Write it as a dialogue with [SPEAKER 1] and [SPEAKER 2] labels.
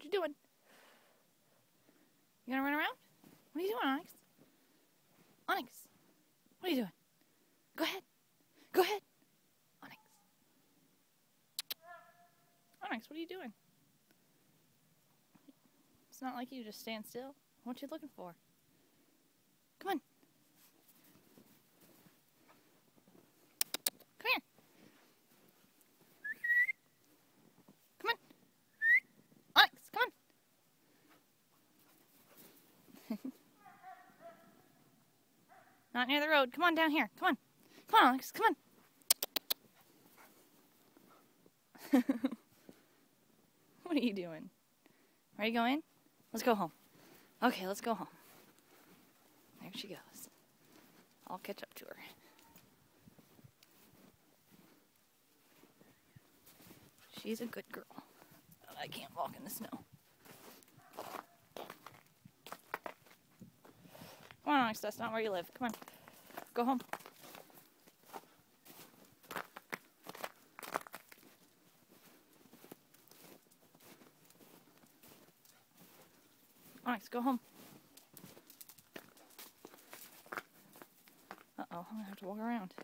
[SPEAKER 1] what you doing? You gonna run around? What are you doing, Onyx? Onyx, what are you doing? Go ahead. Go ahead. Onyx. Onyx, what are you doing? It's not like you just stand still. What you looking for? Come on. Come here. Come on. Onyx, come on. Not near the road. Come on down here. Come on. Come on, Onyx. Come on. What are you doing? Are you going? Let's go home. Okay, let's go home. There she goes. I'll catch up to her. She's a good girl. I can't walk in the snow. Come on, Onyx, that's not where you live. Come on. Go home. Onyx, go home. Uh-oh, I'm gonna have to walk around.